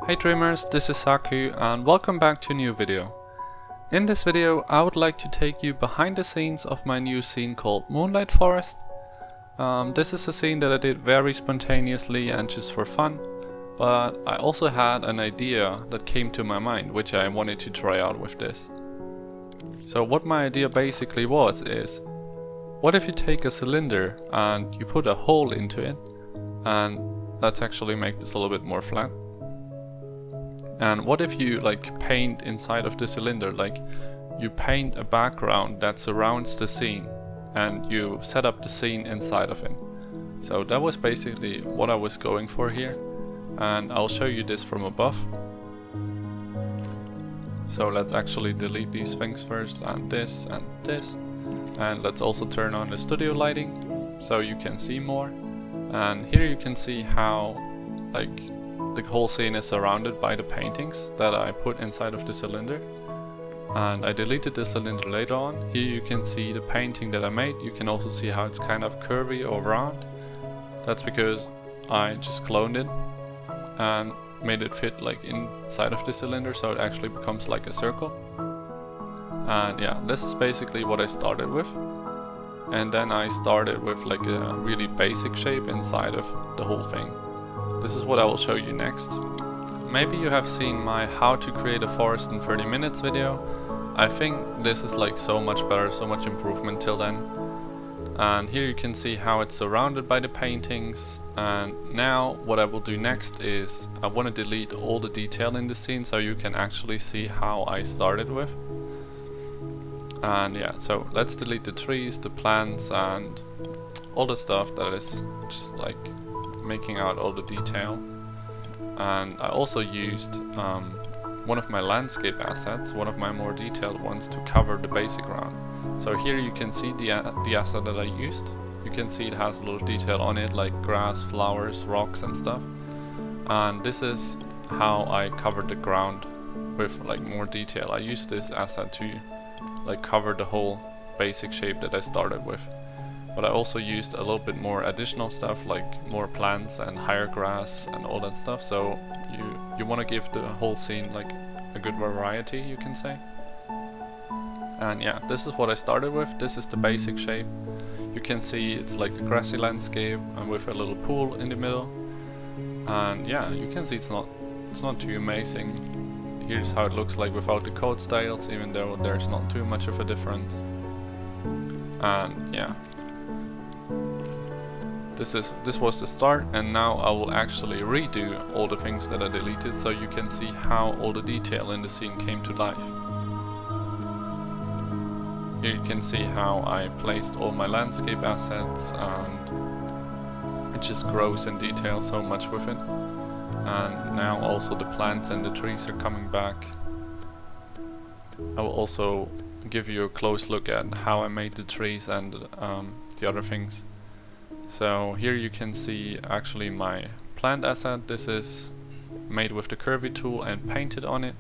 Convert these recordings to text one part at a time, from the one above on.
Hey dreamers, this is Saku and welcome back to a new video. In this video I would like to take you behind the scenes of my new scene called Moonlight Forest. This is a scene that I did very spontaneously and just for fun, but I also had an idea that came to my mind which I wanted to try out with this. So what my idea basically was is, what if you take a cylinder and you put a hole into it, and let's actually make this a little bit more flat. And what if you paint inside of the cylinder, you paint a background that surrounds the scene and you set up the scene inside of it. So that was basically what I was going for here, and I'll show you this from above. So let's actually delete these things first, and this, and let's also turn on the studio lighting so you can see more. And here you can see how the whole scene is surrounded by the paintings that I put inside of the cylinder. And I deleted the cylinder later on. Here you can see the painting that I made. You can also see how it's kind of curvy or round. That's because I just cloned it and made it fit inside of the cylinder, so it actually becomes like a circle. And yeah, this is basically what I started with. And then I started with a really basic shape inside of the whole thing. This is what I will show you next. Maybe you have seen my how to create a forest in 30 minutes video. I think this is so much better, so much improvement till then. And here you can see how it's surrounded by the paintings. And now what I will do next is I want to delete all the detail in the scene so you can actually see how I started with. And yeah, so let's delete the trees, the plants, and all the stuff that is just making out all the detail. And I also used one of my landscape assets, one of my more detailed ones, to cover the basic ground. So here you can see the asset that I used. You can see it has a little detail on it, like grass, flowers, rocks and stuff. And this is how I covered the ground with more detail. I used this asset to cover the whole basic shape that I started with. But I also used a little bit more additional stuff, like more plants and higher grass and all that stuff. So you want to give the whole scene a good variety, you can say. And yeah, this is what I started with. This is the basic shape. You can see it's like a grassy landscape and with a little pool in the middle. And yeah, you can see it's not too amazing. Here's how it looks like without the code styles, even though there's not too much of a difference. And yeah. This was the start, and now I will actually redo all the things that I deleted so you can see how all the detail in the scene came to life. Here you can see how I placed all my landscape assets, and it just grows in detail so much with it. And now also the plants and the trees are coming back. I will also give you a close look at how I made the trees and the other things. So here you can see actually my plant asset. This is made with the curvy tool and painted on it.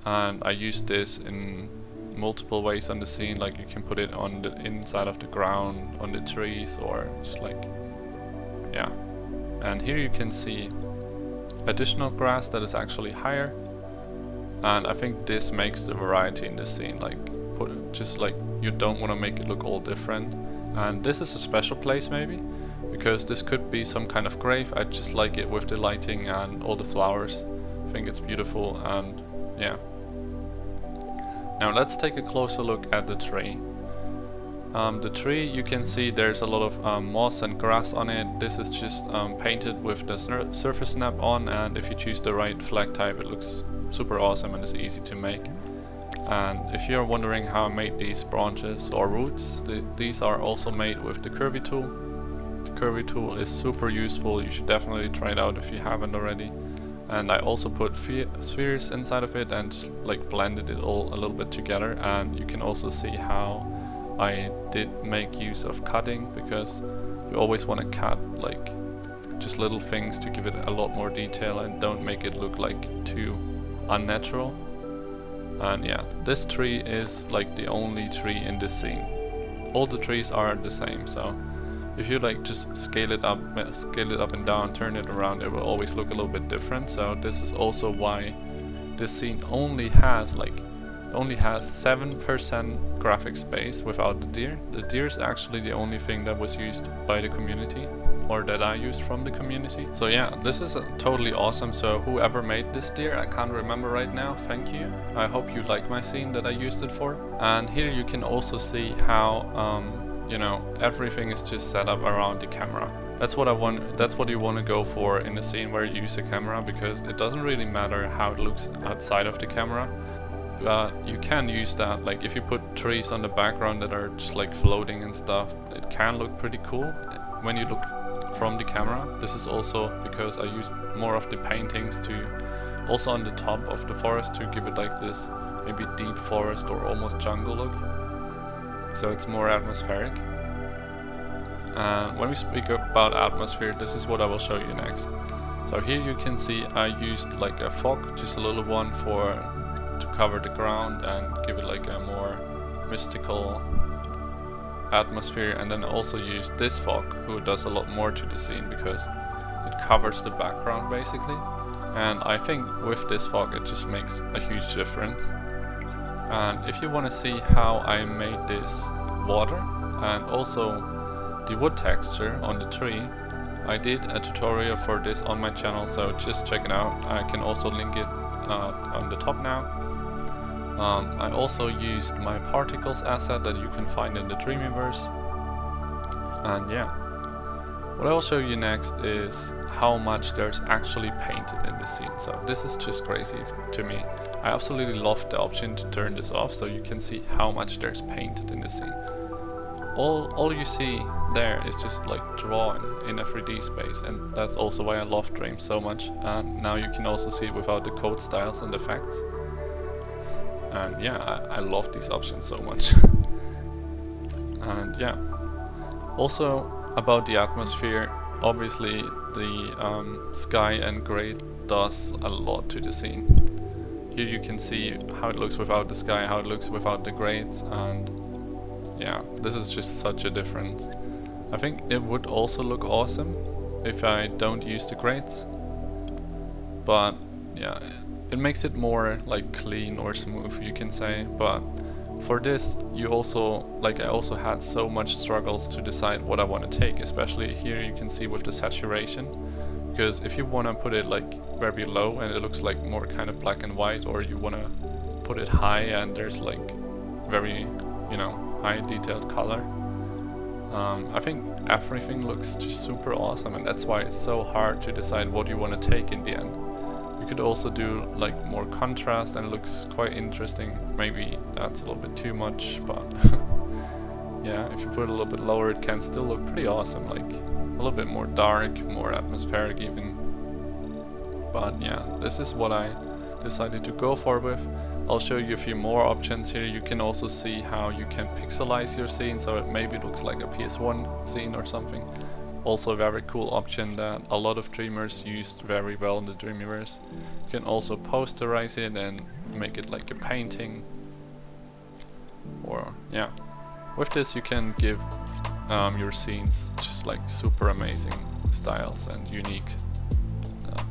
And I used this in multiple ways on the scene, you can put it on the inside of the ground, on the trees, or just yeah. And here you can see additional grass that is actually higher. And I think this makes the variety in the scene, you don't want to make it look all different. And this is a special place maybe, because this could be some kind of grave. I just like it with the lighting and all the flowers. I think it's beautiful, and yeah. Now let's take a closer look at the tree. The tree, you can see there's a lot of moss and grass on it. This is just painted with the surface snap on, and if you choose the right flag type, it looks super awesome and it's easy to make. And if you're wondering how I made these branches or roots, these are also made with the curvy tool. The curvy tool is super useful. You should definitely try it out if you haven't already. And I also put spheres inside of it and just blended it all a little bit together. And you can also see how I did make use of cutting, because you always want to cut just little things to give it a lot more detail and don't make it look too unnatural. And yeah, this tree is the only tree in this scene. All the trees are the same, so if you like just scale it up and down, turn it around, it will always look a little bit different. So this is also why this scene only has 7% graphic space without the deer. The deer is actually the only thing that was used by the community, or that I used from the community. So yeah, this is totally awesome. So whoever made this deer, I can't remember right now, thank you. I hope you like my scene that I used it for. And here you can also see how you know, everything is just set up around the camera. That's what you want to go for in a scene where you use a camera, because it doesn't really matter how it looks outside of the camera. But you can use that, like if you put trees on the background that are just like floating and stuff, it can look pretty cool when you look from the camera. This is also because I used more of the paintings to also on the top of the forest to give it like this maybe deep forest or almost jungle look, so it's more atmospheric. And when we speak about atmosphere, this is what I will show you next. So here you can see I used like a fog, just a little one to cover the ground and give it like a more mystical atmosphere, and then also use this fog, who does a lot more to the scene because it covers the background basically. And I think with this fog it just makes a huge difference. And if you want to see how I made this water and also the wood texture on the tree, I did a tutorial for this on my channel, so just check it out. I can also link it on the top now. I also used my particles asset that you can find in the Dreamweaverse. And yeah, what I'll show you next is how much there's actually painted in the scene. So this is just crazy to me. I absolutely love the option to turn this off so you can see how much there's painted in the scene. All you see there is just like drawn in a 3D space, and that's also why I love Dream so much. And now you can also see it without the code styles and effects. And yeah, I love these options so much. And yeah, also about the atmosphere, obviously the sky and gray does a lot to the scene. Here you can see how it looks without the sky, how it looks without the grades, and yeah, this is just such a difference. I think it would also look awesome if I don't use the grades, but yeah, it makes it more like clean or smooth, you can say. But for this, I also had so much struggles to decide what I want to take, especially here you can see with the saturation, because if you want to put it like very low and it looks like more kind of black and white, or you want to put it high and there's like very, you know, high detailed color, I think everything looks just super awesome, and that's why it's so hard to decide what you want to take in the end. You could also do like more contrast and it looks quite interesting. Maybe that's a little bit too much, but yeah, if you put it a little bit lower it can still look pretty awesome, like a little bit more dark, more atmospheric even. But yeah, this is what I decided to go for with. I'll show you a few more options here. You can also see how you can pixelize your scene so it maybe looks like a PS1 scene or something. Also a very cool option that a lot of dreamers used very well in the Dreamweaverse. You can also posterize it and make it like a painting. Or yeah, with this you can give your scenes just like super amazing styles and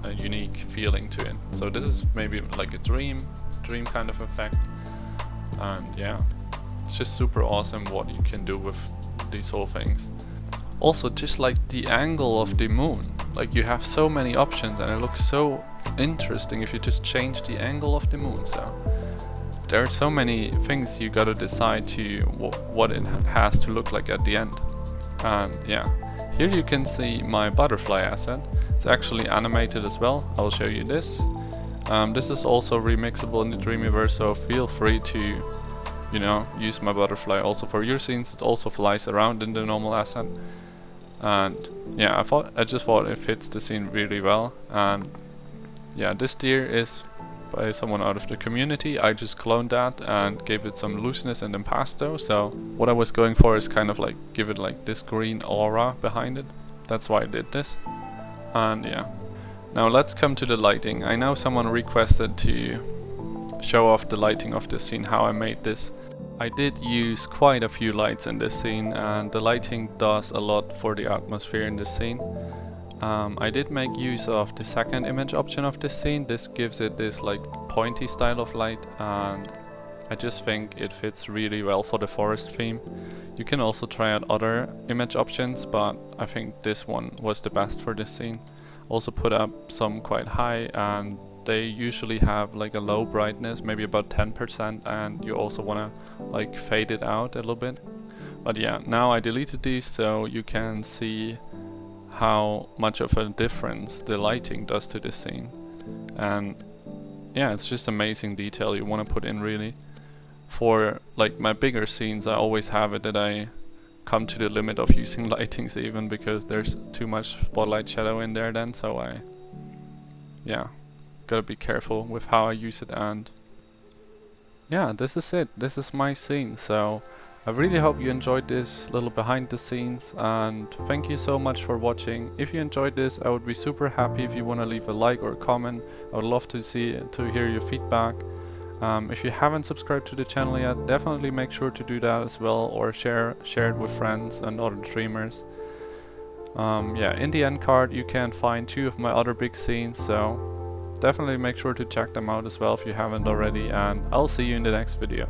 a unique feeling to it. So this is maybe like a dream kind of effect, and yeah, it's just super awesome what you can do with these whole things. Also, just like the angle of the moon, like you have so many options and it looks so interesting if you just change the angle of the moon. So there are so many things you gotta decide to what it has to look like at the end. And yeah, here you can see my butterfly asset. It's actually animated as well. I'll show you this. This is also remixable in the Dreamweaver, so feel free to, you know, use my butterfly also for your scenes. It also flies around in the normal asset. And yeah, I just thought it fits the scene really well. And yeah, this deer is by someone out of the community. I just cloned that and gave it some looseness and impasto. So what I was going for is kind of like give it like this green aura behind it. That's why I did this. And yeah, now let's come to the lighting. I know someone requested to show off the lighting of the scene, how I made this. I did use quite a few lights in this scene, and the lighting does a lot for the atmosphere in this scene. I did make use of the second image option of this scene. This gives it this like pointy style of light, and I just think it fits really well for the forest theme. You can also try out other image options, but I think this one was the best for this scene. Also put up some quite high, and they usually have like a low brightness, maybe about 10%, and you also want to like fade it out a little bit. But yeah, now I deleted these so you can see how much of a difference the lighting does to this scene. And yeah, it's just amazing detail you want to put in really. For like my bigger scenes, I always have it that I come to the limit of using lightings even, because there's too much spotlight shadow in there then, so I gotta be careful with how I use it. And yeah, this is it. This is my scene. So I really hope you enjoyed this little behind the scenes, and thank you so much for watching. If you enjoyed this, I would be super happy if you want to leave a like or a comment. I would love to hear your feedback. If you haven't subscribed to the channel yet, definitely make sure to do that as well, or share it with friends and other streamers. Yeah, in the end card you can find 2 of my other big scenes, so definitely make sure to check them out as well if you haven't already, and I'll see you in the next video.